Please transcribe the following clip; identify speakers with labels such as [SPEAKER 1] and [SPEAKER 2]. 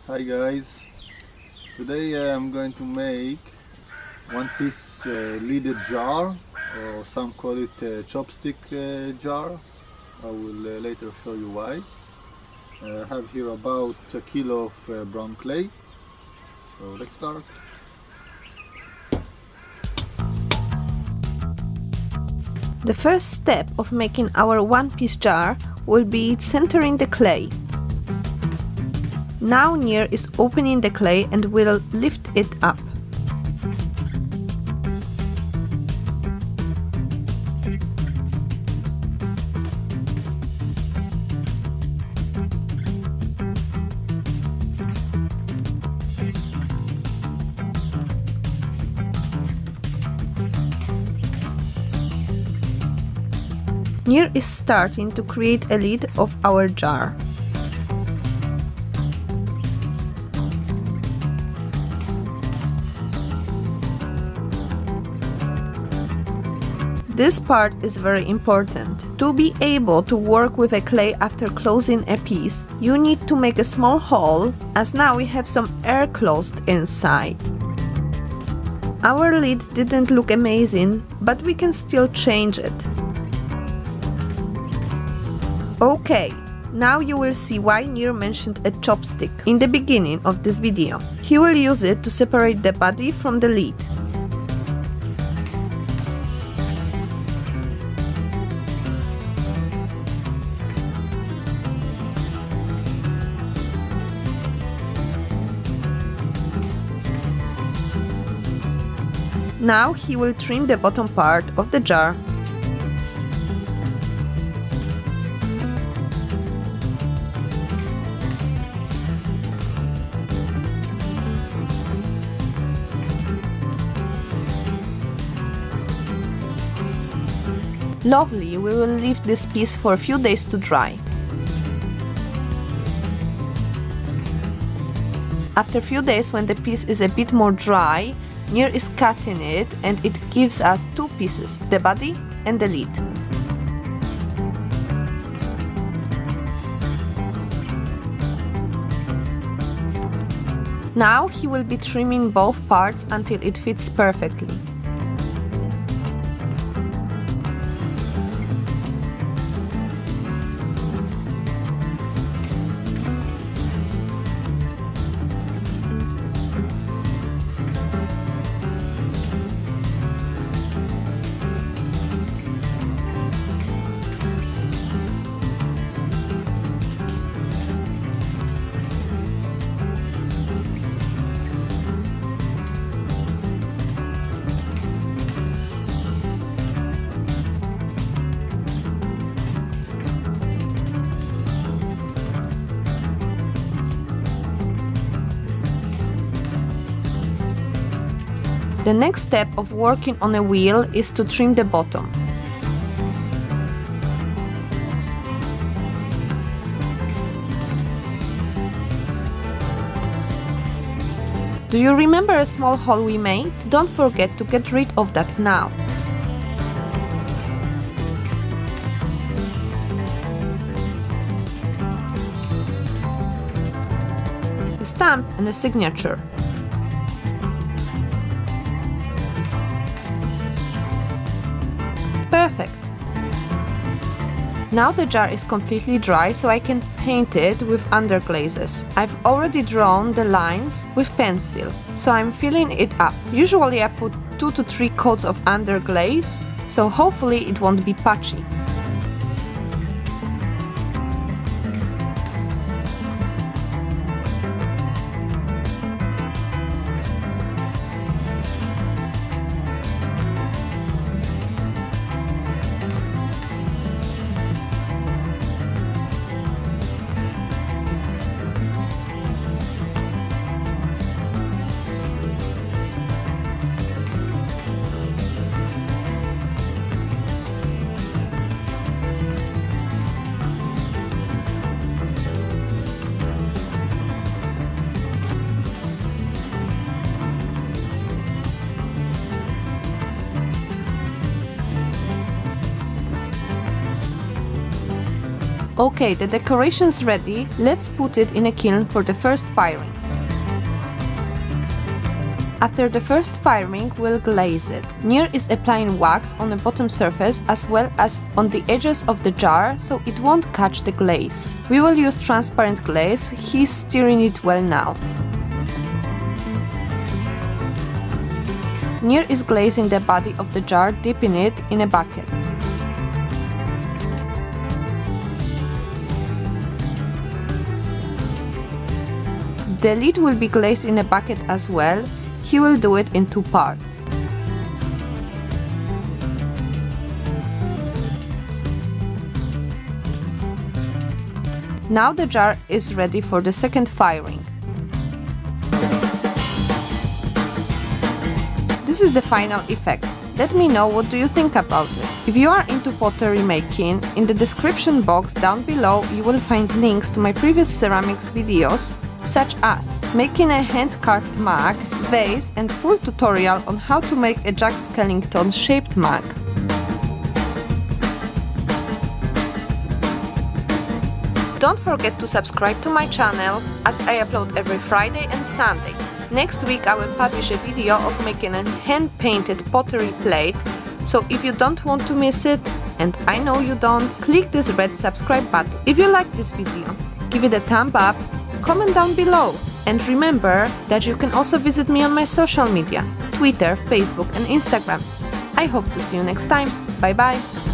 [SPEAKER 1] Hi guys, today I'm going to make one piece lidded jar, or some call it a chopstick jar. I will later show you why. I have here about a kilo of brown clay, so let's start.
[SPEAKER 2] The first step of making our one-piece jar will be centering the clay. Now Nir is opening the clay and will lift it up. Nir is starting to create a lid of our jar. This part is very important. To be able to work with a clay after closing a piece, you need to make a small hole, as now we have some air closed inside. Our lid didn't look amazing, but we can still change it. Okay, now you will see why Nir mentioned a chopstick in the beginning of this video. He will use it to separate the body from the lid. Now he will trim the bottom part of the jar. Lovely, we will leave this piece for a few days to dry. After a few days, when the piece is a bit more dry, Nir is cutting it and it gives us two pieces, the body and the lid. Now he will be trimming both parts until it fits perfectly. The next step of working on a wheel is to trim the bottom. Do you remember a small hole we made? Don't forget to get rid of that now. A stamp and a signature. Perfect! Now the jar is completely dry, so I can paint it with underglazes. I've already drawn the lines with pencil, so I'm filling it up. Usually I put 2 to 3 coats of underglaze, so hopefully it won't be patchy. Okay, the decoration's ready, let's put it in a kiln for the first firing. After the first firing, we'll glaze it. Nir is applying wax on the bottom surface as well as on the edges of the jar, so it won't catch the glaze. We will use transparent glaze, he's stirring it well now. Nir is glazing the body of the jar, dipping it in a bucket. The lid will be glazed in a bucket as well. He will do it in 2 parts. Now the jar is ready for the second firing. This is the final effect. Let me know what do you think about it. If you are into pottery making, in the description box down below you will find links to my previous ceramics videos, such as making a hand-carved mug, vase and full tutorial on how to make a Jack Skellington shaped mug. Don't forget to subscribe to my channel, as I upload every Friday and Sunday. Next week I will publish a video of making a hand-painted pottery plate, so if you don't want to miss it, and I know you don't, click this red subscribe button. If you like this video, give it a thumb up, comment down below, and remember that you can also visit me on my social media, Twitter, Facebook and Instagram. I hope to see you next time. Bye bye!